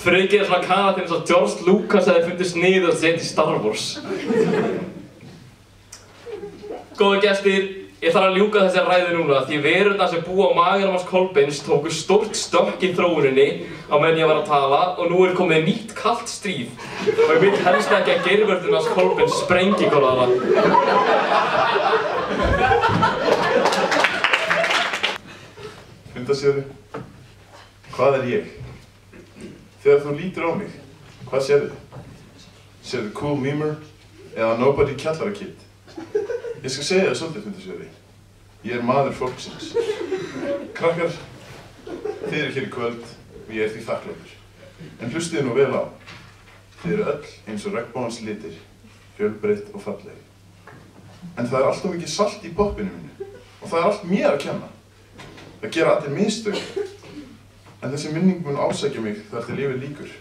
Friðgeir er svona karakter eins og George Lucas hefði fundið sniðugt að setja í Star Wars. Góðu gestir, ég þarf að ljúka þessi ræðu núna því verurnar sem búa á maganum hans Kolbeins tóku stórt stökk í þróuninni á meðan ég var að tala og nú er komið nýtt kalt stríð og ég vil helst ekki að geirvörðin hans Kolbeins sprengi hvort aðra. Fundarstjóri, hvað er ég? Þegar þú lítur á mig, hvað sérðu? Sérðu cool memer eða nobody kjallarakid? Ég skal segja það svolítið, fundarstjóri. Ég er maður fólksins. Krakkar, þið eru hér í kvöld og ég er því þakkláttur. En hlustið nú vel á. Þið eru öll eins og regnbogans litir, fjölbreytt og falleg. En það er alltaf mikið salt í poppinu mínu og það er allt mér að kenna. Það gera allir mistök. En þessi minning mun ásækja mig þar til lífið lýkur.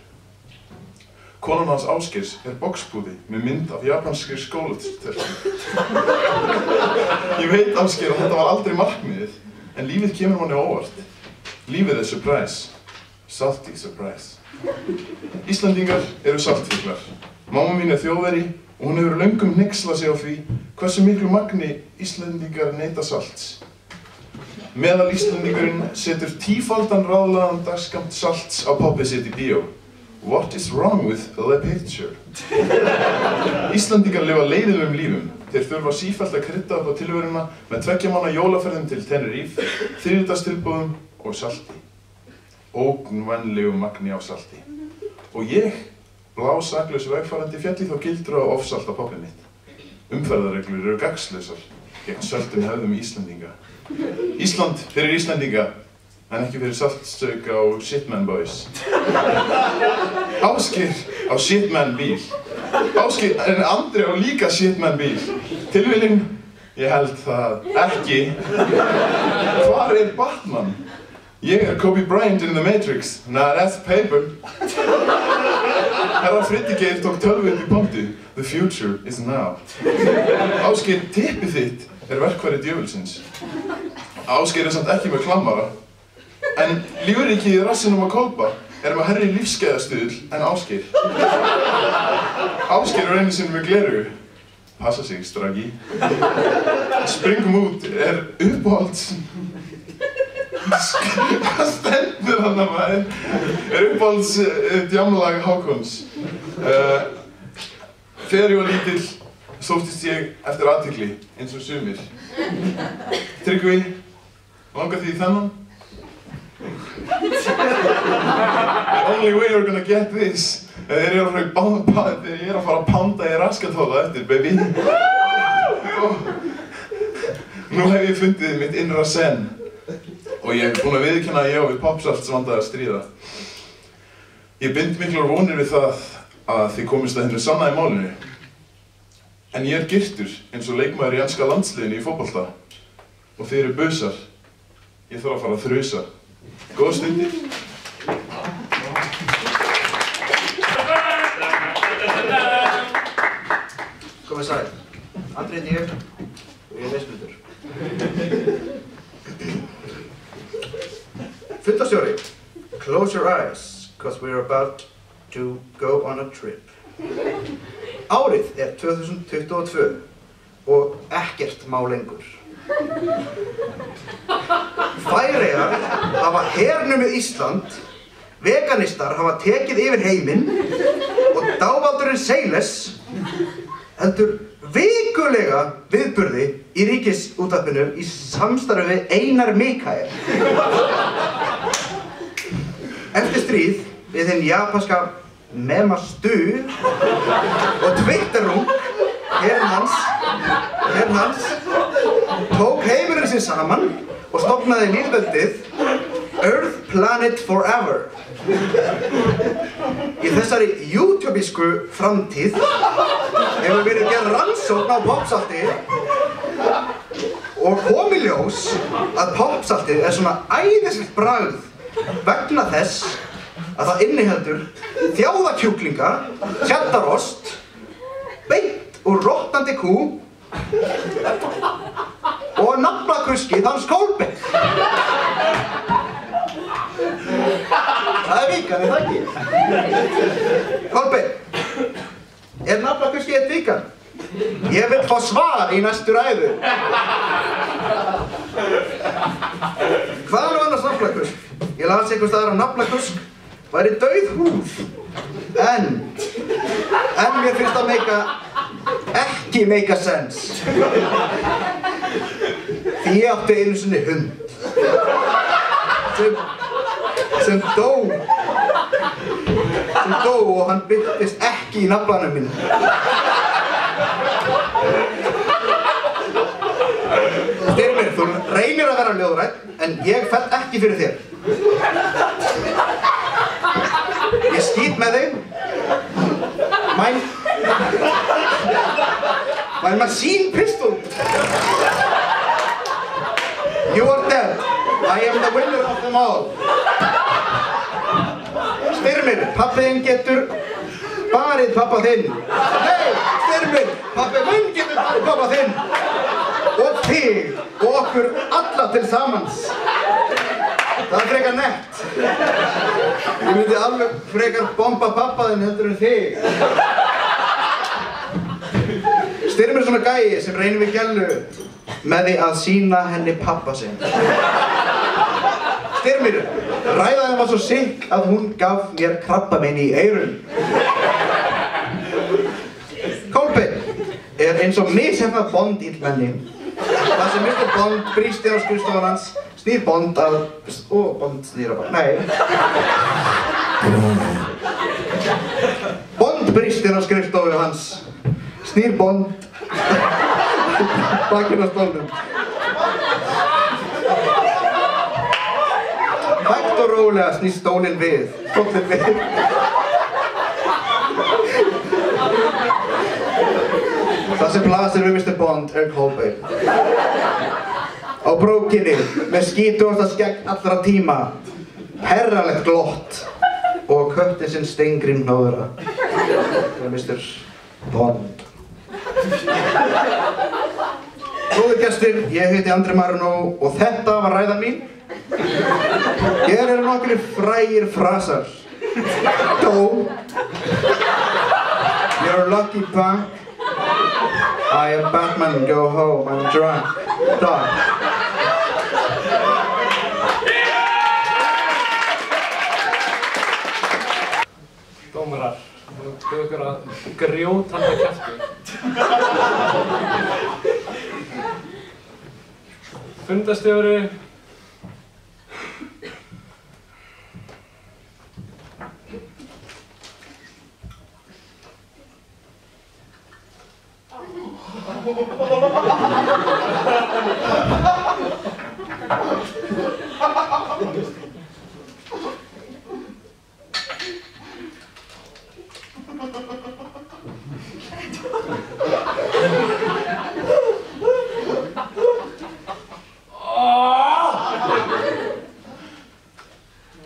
Konan hans Ásgeirs er boxbúði með mynd af japanskri skólatösku. Ég veit, Ásgeir, að þetta var aldrei markmiðið, en lífið kemur manni á óvart. Lífið er surprise. Salty surprise. Íslendingar eru saltfíklar. Mamma mín er þjóðveri og hún hefur löngum hneykslað sig á því hversu miklu magni Íslendingar neyta salts. Meðal Íslendingurinn setur 10-faldan ráðlagðan dagskammts salts á poppið sitt í bíó. What is wrong with the picture? Íslendingar lifa leiðilegum lífum. Þeir þurfa sífellt að krydda upp á tilveruna með 2 mánaða jólaferðum til Tenerife, þriðjudagstilboðum og salti. Ógnvænlegu magni á salti. Og ég, blásaklaus vegfarandi, félli þá gildru á ofsalt á poppið mitt. Umferðarreglur eru gagnslausar gegn söltum hefðum Íslendinga. Ísland fyrir Íslendinga, en ekki fyrir saltstök á Shitman Boys. Ásgeir á Shitman bíl. Ásgeir en Andri á líka Shitman bíl. Tilviljun? Ég held það ekki. Hvar er Batman? Ég er Kobe Bryant in the Matrix. Nah, that's paper. Herra Friðgeir tók tölvund í pontu. The future is now. Ásgeir, tippið þitt er verkfæri djöfulsins. Ásgeir er samt ekki með klammara. En lífríkið í rassinum að kolpa er með herri lífsgæðastuðl en Ásgeir. Ásgeir er einu sinni með gleraugu. Passa sig, stráki. Springum út uppáhalds... Hvað stendur hann að maður? Uppáhalds djamlag Hákons. Þegar ég var lítill sóttist ég eftir athygli, eins og sumir. Tryggvi, langar því þennan? The only way you're gonna get this þegar ég er að fara að panda í raskatóla eftir, baby. Nú hef ég fundið mitt innra zen og ég hef búin að viðurkenna að ég á við Poppsaltsvanda að stríða. Ég bind miklar vonir við það að þið komist að henni sanna í málinu. En ég er girtur eins og leikmaður í enska landsliðinu í fótbolta og þið eru busar. Ég þarf að fara að þrausa. Góða stundir. Komið sæl. Andri heiti ég og ég er leikmyndur. Fundarstjóri, close your eyes, because we're about to go on a trip. Árið er 2022 og ekkert má lengur. Færeyjar hafa hernumið Ísland, veganistar hafa tekið yfir heiminn og dávaldurinn Seyles heldur vikulega viðburði í Ríkisútvarpinu í samstarfi við Einar Mikael. Eftir stríð við hinn japanska Memastu og Twitterung herr hans tók heimurinn sinn saman og stofnaði lýðveldið Earth Planet Forever. Í þessari YouTube-ísku framtíð hefur verið gerð rannsókn á poppsalti og kom í ljós að poppsaltið er svona æðislegt bragð vegna þess að það inniheldur þjáðakjúklinga, tjaddarost, beint úr rottandi kú og naflakuskið hans Kolbeinn. Það er vikan, er það ekki? Kolbeinn, er naflakuskið eitt vikan? Ég vil fá svar í næstu ræðu. Hvað er nú annars naflakusk? Ég las einhvers staðar að naflakusk væri dauð húð. En mér finnst það ekki meika sens. Því ég átti einu sinni hund sem dó og hann birtist ekki í naflanum minn. Styrmir, þú reynir að vera ljóðrænn, en ég fell ekki fyrir þér. Ég skýt með þig. My machine pistol. You are dead. I am the winner of them all. Styrmir, pappiðinn getur barið pappa þinn. Nei, Styrmir, pappi minn getur barið pappa þinn. Og þig og okkur alla til samans. Það er frekar nett. Ég myndi alveg frekar bomba pappa þinn heldur en þig. Styrmir er svona gæi sem reynir við gælu með því að sýna henni pappa sinn. Styrmir, ræðaðin var svo sikk að hún gaf mér krabbamein í eyrun. Kolbeinn er eins og misheppnað Bond illmenni. Það sem Mr. Bond brýst á skrifstofan hans, snýr Bond að... Bond snýr að... Nei. Bond brýst á skrifstofu hans, snýr Bond bakinn á stólnum. Hægt og rólega snýr stólinn við. Það sem blasir við Mr. Bond er Kolbeinn. Á brókinni með skítugasta skegg allra tíma, herralegt glott og köttinn sinn steingrímhnoðra. Það er Mr. Bond. Góðir gestir, ég heiti Andri Marino og þetta var ræðan mín. Hér eru nokkrir frægir frasar. Dó. You're a lucky punk. I am Batman, go home, I'm drunk. Done. Dómarar, þú byrðu ykkur að grjóthalda kjafti. Fundastjóri.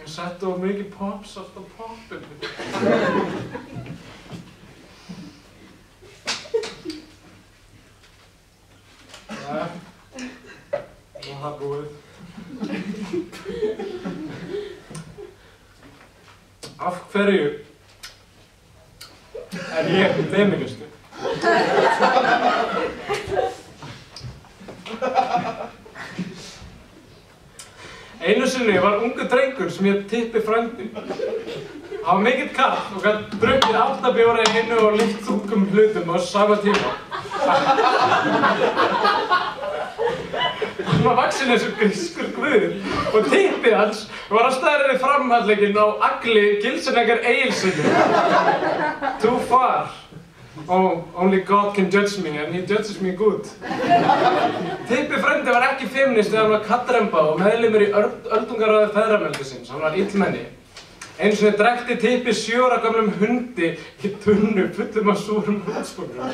Ég setti of mikið popsalt á poppinu. Jæja, nú er það búið. Af hverju er ég feministi? Einu sinni var ungur drengur sem hét Tippi frændi. Hann var mikill karl og gat drukkið 8 bjóra í einu og lyft þungum hlutum á sama tíma. Hann var vaxinn eins og grískur guður og Tippið hans var að stærri framhandlegginn á Agli Gilsenegger Egilssyni. Too far. Oh, only God can judge me and he judges me good. Tippi frændi var ekki feministi, hann var kattremba og meðlimur í öldungaráði feðraveldisins. Hann var illmenni. Einu sinni drekkti Tippi 7 ára gamlum hundi í tunnu fullum af súrum hrútspunga.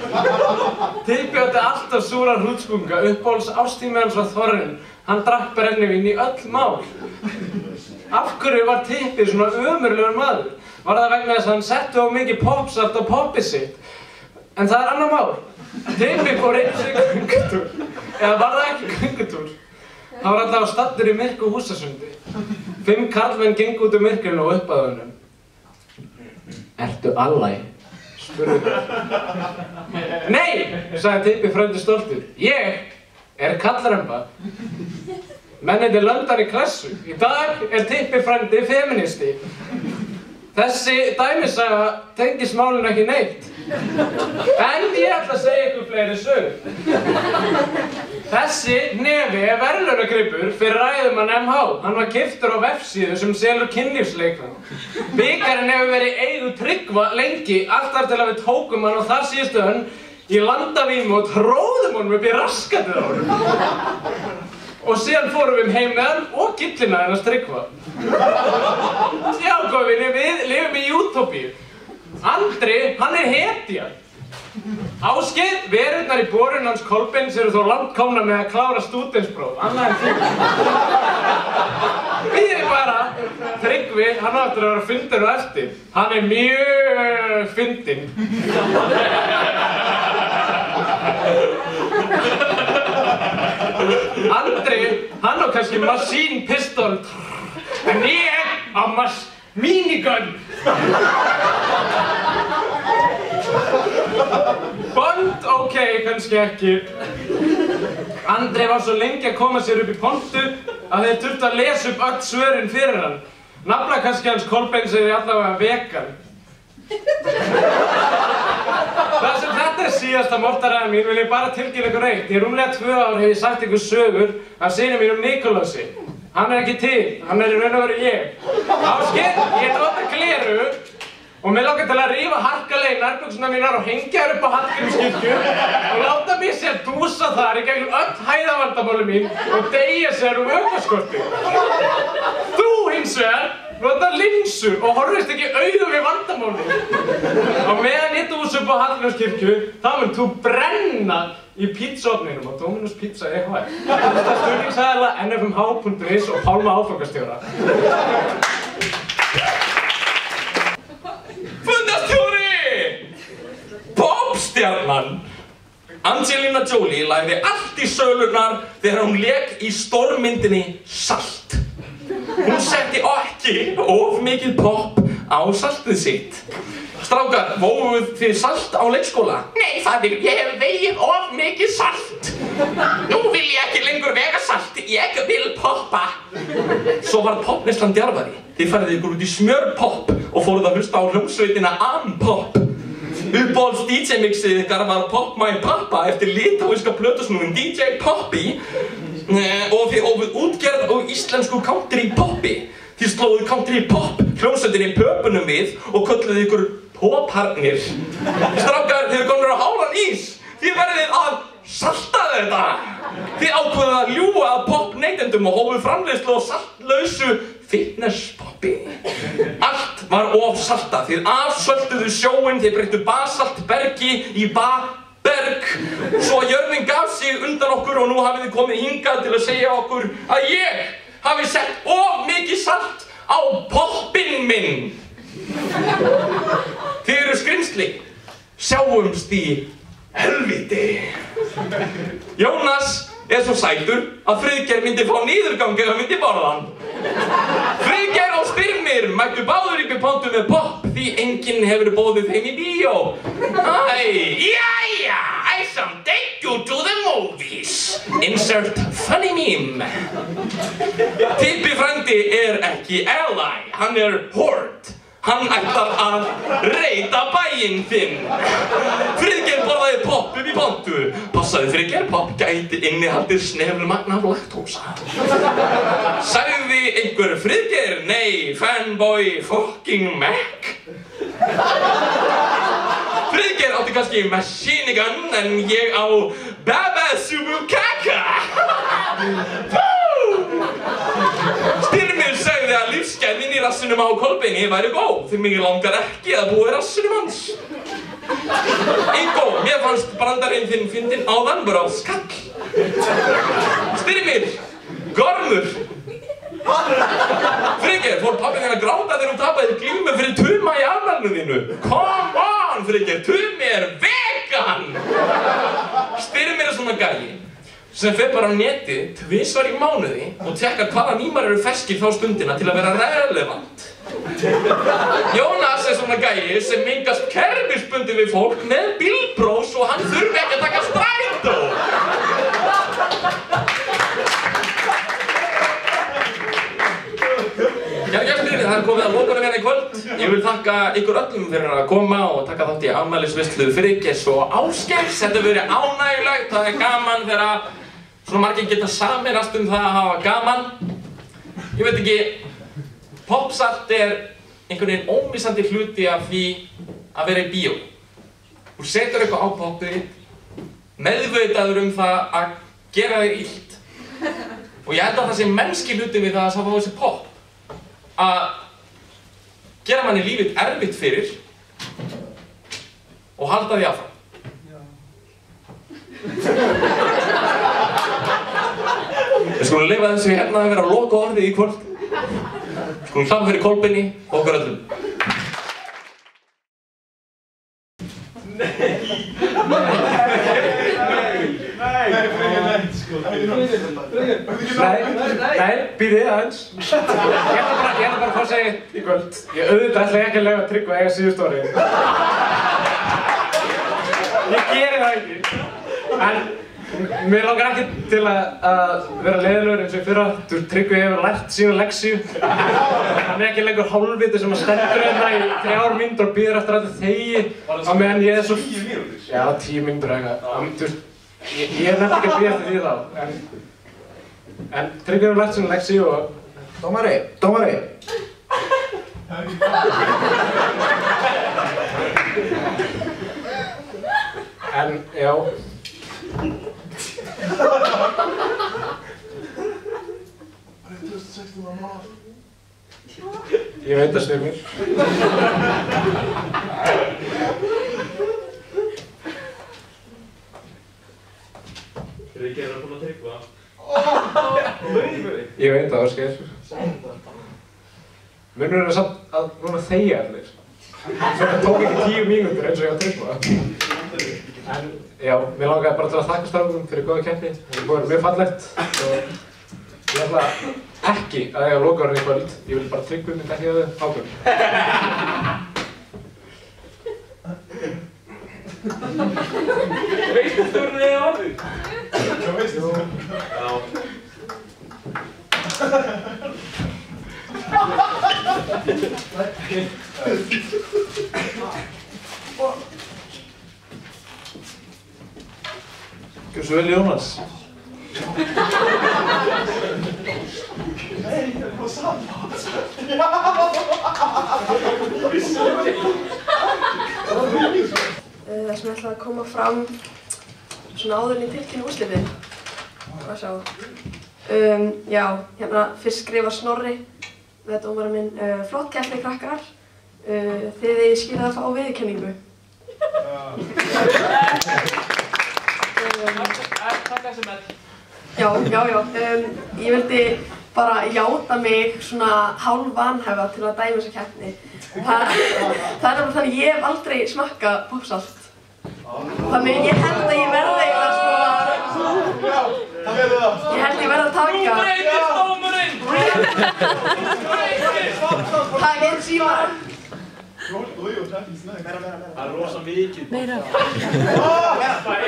Tippi átti alltaf súra hrútspunga, uppáhalds ástími hans var þorrinn. Hann drakk brennivín í öll mál. Af hverju var Tippi svona ömurlegur maður? Var það vegna þess að hann setti of mikið popsalt á poppið sitt? En það er annar mál. Tippi fór einu sinni göngutúr. Eða var það ekki göngutúr? Hann var alltaf staddur í myrku húsasundi. 5 karlmenn gengu út myrkrinu og upp að honum. Ertu allæg? Spurði hann. Nei, sagði Tippi frændi stoltur. Ég er kallremba. Mennirnir löndar í klessu. Í dag er Tippi frændi feministi. Þessi dæmisaga tengist málinu ekki neitt. En ég ætla að segja ykkur fleiri sögur. Þessi nefi er verðlaunagripur fyrir ræðumann MH. Hann var keyptur á vefsíðu sem selur kynlífsleikfang. Bikarinn hefur verið í eigu Tryggva lengi, allt þar til að við tókum hann á þar síðustu önn í landavímu og tróðum honum upp í raskatið á honum. Og síðan fórum við heim með hann og gillina hennar Tryggva. Já, góðvinni, við lifum í útópíu. Andri, hann er hetja. Ásgeir, verurnar í borun hans Kolbeins eru þó langt komna með að klára stúdentspróf. Annað en því. Bíðið bara. Tryggvi, hann á eftir að vera fyndinn og eftir. Hann er mjög fyndinn. Andri, hann á kannski masínpistol. En ég á minigun. Bond, ok, kannski ekki. Andri var svo lengi að koma sér upp í pontu að þeir þurftu að lesa upp öll svörin fyrir hann. Nafla kannski hans Kolbeins er allavega vegan. Það sem þetta er síðasta mortaræðin mín vil ég bara tilkynna ykkur eitt. Í rúmlega 2 ár hef ég sagt ykkur sögur af syni mínum Nikolasi. Hann er ekki til, hann er í raun og veru ég. Ásgeir, ég nota gleru og mig langar til að rífa harkalega í nærbuxurnar mínar og hengja þær upp á Hallgrímskirkju og láta mig sér dúsa þar í gegnum öll hæðavandamáli mín og deyja sér vökvaskorti. Þú hins vegar nota linsur og horfist ekki augun við vandamáli. Og meðan ég dúsa upp á Hallgrímskirkju, þá mun þú brenna í pizzaofninum á Dominus Pizza EHF. Þetta er stuðningsaðila nfmh.is og Pálma áfangastjóra. Fundastjóri! Popstjarnan! Angelina Jolie lagði allt í sölurnar þegar hún lék í stórmyndinni Salt. Hún setti ekki of mikið pop á saltið sitt. Strákar, vóguð þið salt á leikskóla? Nei, fadir, ég hef vegið of mikið salt. Nú vil ég ekki lengur vega salt, ég vil poppa. Svo var popneyslan djarfari. Þið færið ykkur út í smjörpopp og fóruð að hlusta á hljómsveitina Ampop. Uppáhalds DJ-mixið ykkar var Pop My Papa eftir litáíska plötusnúin DJ Poppy og þið hófuð útgerð og íslensku country poppi. Þið slóðuð country pop hljómsveitinni pöpunum við og kölluðu ykkur popharnir. Strákar, þið eru komnir á hálan ís. Þið verðið að salta þetta. Þið ákveðuð að ljúga að popneytendum og hófuð framleiðslu á saltlausu fitnesspoppi. Allt var of salta. Þið afsölduðu sjóinn, þið breyttu basaltbergi í berg. Svo að jörðin gaf sig undan okkur og nú hafið þið komið hingað til að segja okkur að ég hafi sett of mikið salt á poppinn minn. Þið eru skrimsli. Sjáumst í helvíti. Jónas er svo sætur að Friðgeir myndi fá niðurgang ef hann myndi borða hann. Friðgeir og Styrmir mættu báður upp í pontu með popp því enginn hefur boðið þeim í bíó. Jæja, I shall take you to the movies. Insert funny meme. Tippi frændi er ekki ally, hann er horde. Hann ætlar að reyta bæinn þinn. Friðgeir borðaði popp upp í pontu. Passaði Friðgeir, popp gæti innihaldið snefnumagn af laktósa. Sagði einhver Friðgeir, nei, fanboy fucking Mac. Friðgeir átti kannski machine gun en ég á Baba Subukaka. Styrmir sagði að lífsgæðin í rassinum á Kolbeini væri góð því mig langar ekki að búa í rassinum hans. Ingo, mér fannst brandarinn þinn fyndinn áðan bara á skall. Styrmir, gormur. Friðgeir, fór pappinn þinn að gráta þegar hún tapaði glímu fyrir Tuma í afmælinu þínu? Come on, Friðgeir, Tumi er vegan! Styrmir er svona gæi sem fer bara á netið tvisvar í mánuði og tekkar hvaða mímar eru ferskir þá stundina til að vera relevant. Jónas er svona gæi sem mengast kerfisbundið við fólk með bílprófs og hann þurfi ekki að taka strætó. Gestir, það er komið að lokunum hérna í kvöld. Ég vil þakka ykkur öllum fyrir að koma og taka þátt í afmælisveislu Friðgeirs og Ásgeirs. Þetta hefur verið ánægilegt, það er gaman þegar svona margir geta sameinast það að hafa gaman. Ég veit ekki, popsalt er einhvern veginn ómissandi hluti af því að vera í bíó. Þú setur eitthvað á poppið, meðvitaður það að gera þér illt. Og ég held að það sé mennski hluti við það að fá þessi popp. Að gera manni lífið erfitt fyrir og halda því áfram. Við skulum lifa þessu hérna að vera að loka orðið í kvöld. Við skulum hlapa fyrir Kolbeini og okkur öllum. Nei, býðið aðeins. Ég ætla bara að fá að segja í kvöld. Ég auðvitað ætla ekki að leyfa Tryggva að eiga síðustu orðið. Ég geri það ekki. En mér langar ekki til að vera leiðilegur eins og í fyrra. Tryggvi hefur lært sína leksíu. Hann er ekki lengur hálfviti sem að stendur hérna í 3 mínútur og býður eftir að þetta þegi. Á meðan ég er svo... 10 mínútur? Já, 10 mínútur eitthvað. Ég er nefnilega ekki að býða eftir því þá. En Tryggvi hefur lært sína leksíu og... Dómari! En, já. Ég veit það, Styrmir. Friðgeir er búinn að Tryggva. Ég veit það, Ásgeir. Munurinn er samt að núna þegja allir. Það tók ekki 10 mínútur eins og ég á Tryggva. En já, mér langaði bara til að þakka strákunum fyrir góða keppni. Það er búið mjög fallegt og ég ætla ekki að eiga lokaorðið í kvöld. Ég vil bara Tryggvi myndi ekki að þau ákvörðum. Veistu stjórnir eða orðið? Veistu? Já. Gjörðu svo vel, Jónas. Nei, það var saman. Það sem ég ætlaði að koma fram svona áður en ég tilkynni úrslitin. Hvað sjá? Já, hérna fyrst skrifa Snorri, þetta dómarinn minn, flott keppni krakkar. Þið eigið skilið að fá viðurkenningu. Takk SMS. Já. Ég vildi bara játa mig svona hálf vanhæfa til að dæma þessa keppni. Það er náttúrulega þannig ég hef aldrei smakkað poppsalt. Þannig ég held að ég verði eiginlega sko að... Ég held ég verði að taka... Nú breytist dómurinn! Takk einn síma. Það er rosa mikið. Meira. Það er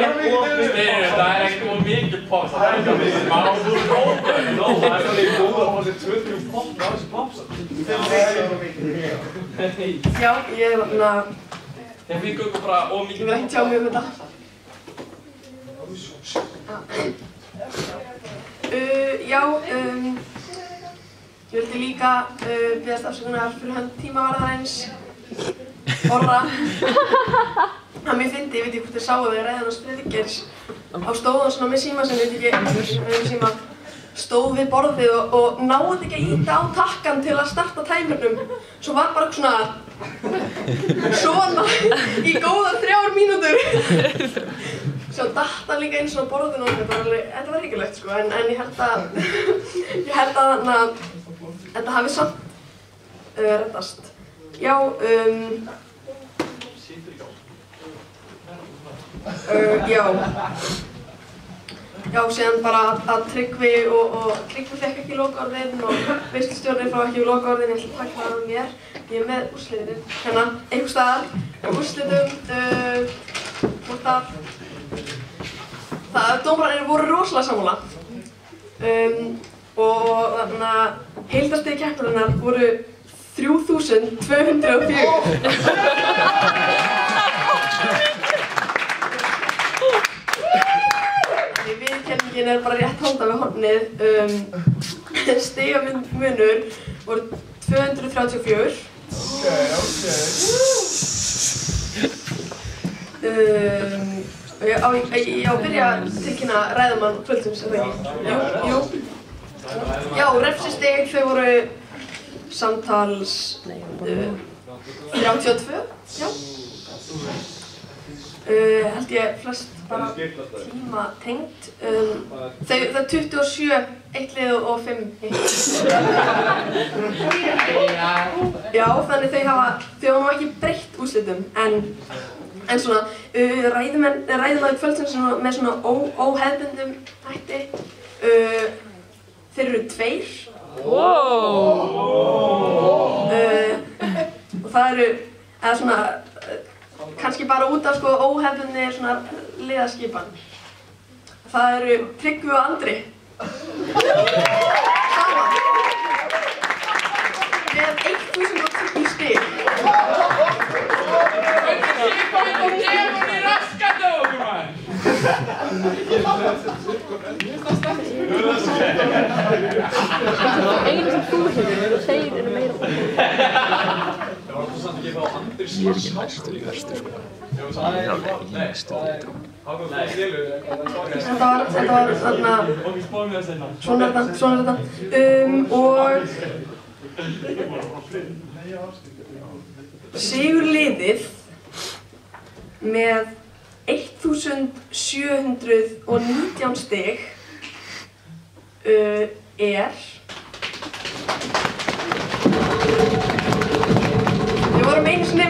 ekki of mikið popp. Það er ekki of mikið. Það er svolítið góð að fá sér 2-3 popp á þessu poppsalt. Já, ég er þarna... Þeir fengu ykkur bara of mikið. Ég vil ekki tjá mig þetta. Ég vildi líka biðjast afsökunar fyrir hönd tímavarðarins, Orra. Hann mér fyndi, ég veit ekki hvort þið sáu þegar ræðan hans Friðgeirs. Á stóð hann svona með síma sem ég veit ekki, síma. Stóð við borðið og náði ekki að ýta á takkan til að starta tæmurnum. Svo var bara svona í góðar 3 mínútur. Svo datt hann líka inn svona borðinu og þetta var hryggilegt sko, en ég held að þetta hafi samt reddast. Já, Já, síðan bara að Tryggvi Tryggvi fekk ekki lokaorðin og veislustjórnin fá ekki lokaorðin, ég ætla að taka það af mér. Ég er með úrslitin, hérna, einhvers staðar, úrslitum, dómararnir voru rosalega sammála. Og þannig að heildarstig keppnarinnar voru 3204. Viðurkenningin er bara rétt handa við hornið. Stigamunur voru 234. Ég á að byrja að tilkynna ræðumann kvöldsins, er það ekki? Jú. Já, refsistig þau voru samtals 32, já. Held ég flest bara tíma tengt. Það er 27, 1 lið og 5 hitt. Já, þannig þau hafa nú ekki breytt úrslitum, en svona ræðumaður kvöldsins með svona óhefðbundum hætti. Þeir eru 2. Og það eru, eða svona, kannski bara út af sko óhefðbundni svona liðaskipan. Það eru Tryggvi og Andri. Saman. Með 1010 stig. Skipaði og gefur í raskandi okkur maður! Einu sem þú hefur, þeir eru meira búin. Það var samt ekki þá Andri Ég er ekki næstur í verstu sko. Ég er alveg í næstu lítum. Þetta var þarna, svona er þetta. Og sigurliðið með 1719 stig er við vorum einu sinni